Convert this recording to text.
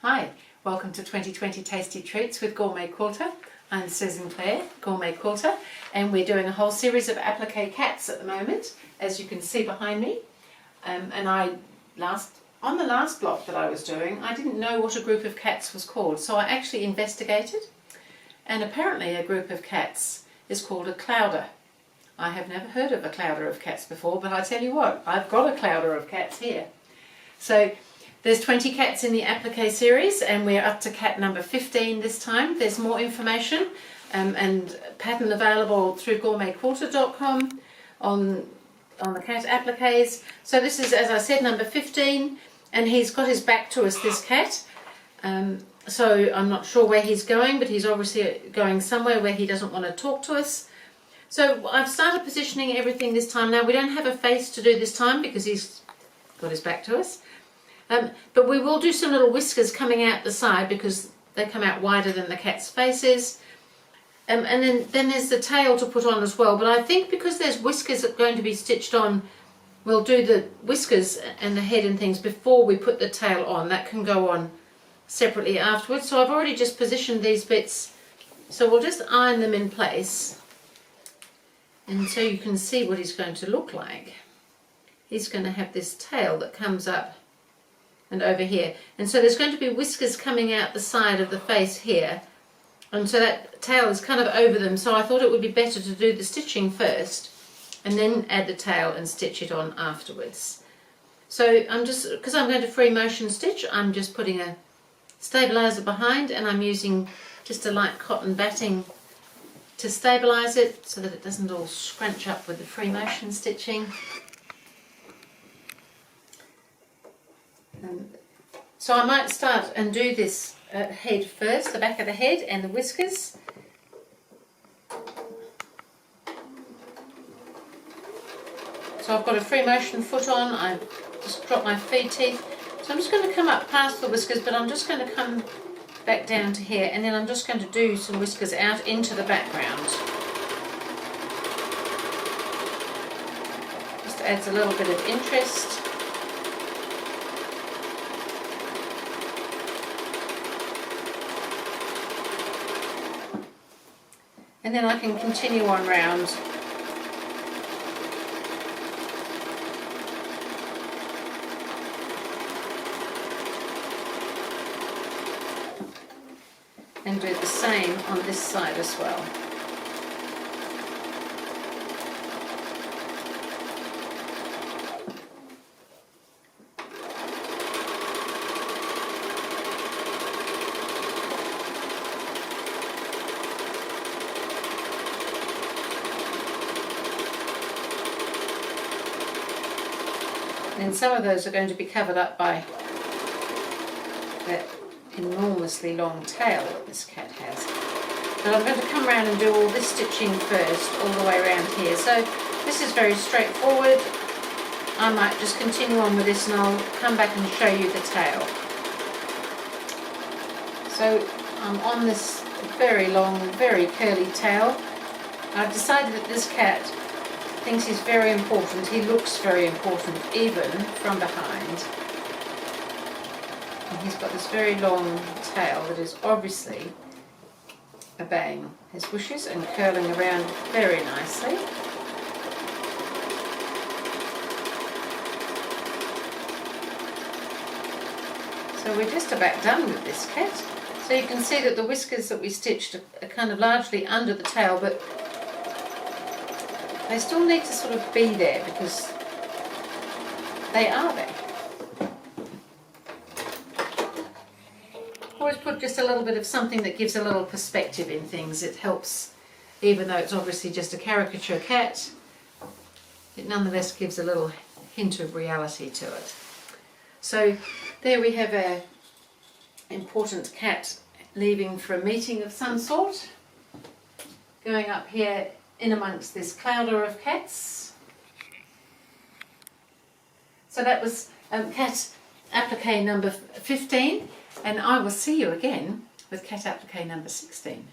Hi, welcome to 2020 Tasty Treats with GourmetQuilter. I'm Susan Clare, GourmetQuilter, and we're doing a whole series of applique cats at the moment, as you can see behind me. On the last block that I was doing, I didn't know what a group of cats was called, so I actually investigated, and apparently a group of cats is called a clouder. I have never heard of a clouder of cats before, but I tell you what, I've got a clouder of cats here. So there's 20 cats in the applique series, and we're up to cat number 15 this time. There's more information and pattern available through GourmetQuilter.com on the cat appliques. So this is, as I said, number 15, and he's got his back to us, this cat. So I'm not sure where he's going, but he's obviously going somewhere where he doesn't want to talk to us. So I've started positioning everything this time. Now we don't have a face to do this time because he's got his back to us. But we will do some little whiskers coming out the side because they come out wider than the cat's faces. And then there's the tail to put on as well. But I think because there's whiskers that are going to be stitched on, we'll do the whiskers and the head and things before we put the tail on. That can go on separately afterwards. So I've already just positioned these bits. So we'll just iron them in place. And so you can see what he's going to look like. He's going to have this tail that comes up and over here, and so there's going to be whiskers coming out the side of the face here, and so that tail is kind of over them. So I thought it would be better to do the stitching first and then add the tail and stitch it on afterwards. So I'm just, because I'm going to free motion stitch, I'm just putting a stabilizer behind, and I'm using just a light cotton batting to stabilize it so that it doesn't all scrunch up with the free motion stitching. So I might start and do this head first, the back of the head and the whiskers. So I've got a free motion foot on, I've just dropped my feed teeth. So I'm just going to come up past the whiskers, but I'm just going to come back down to here, and then I'm just going to do some whiskers out into the background. Just adds a little bit of interest. And then I can continue on round. And do the same on this side as well. And some of those are going to be covered up by that enormously long tail that this cat has. But I'm going to come around and do all this stitching first, all the way around here. So this is very straightforward. I might just continue on with this, and I'll come back and show you the tail. So I'm on this very long, very curly tail. I've decided that this cat thinks he's very important. He looks very important even from behind. And he's got this very long tail that is obviously obeying his wishes and curling around very nicely. So we're just about done with this cat. So you can see that the whiskers that we stitched are kind of largely under the tail, but they still need to sort of be there because they are there. Always put just a little bit of something that gives a little perspective in things. It helps, even though it's obviously just a caricature cat, it nonetheless gives a little hint of reality to it. So there we have an important cat leaving for a meeting of some sort, going up here in amongst this clouder of cats. So that was cat applique number 15, and I will see you again with cat applique number 16.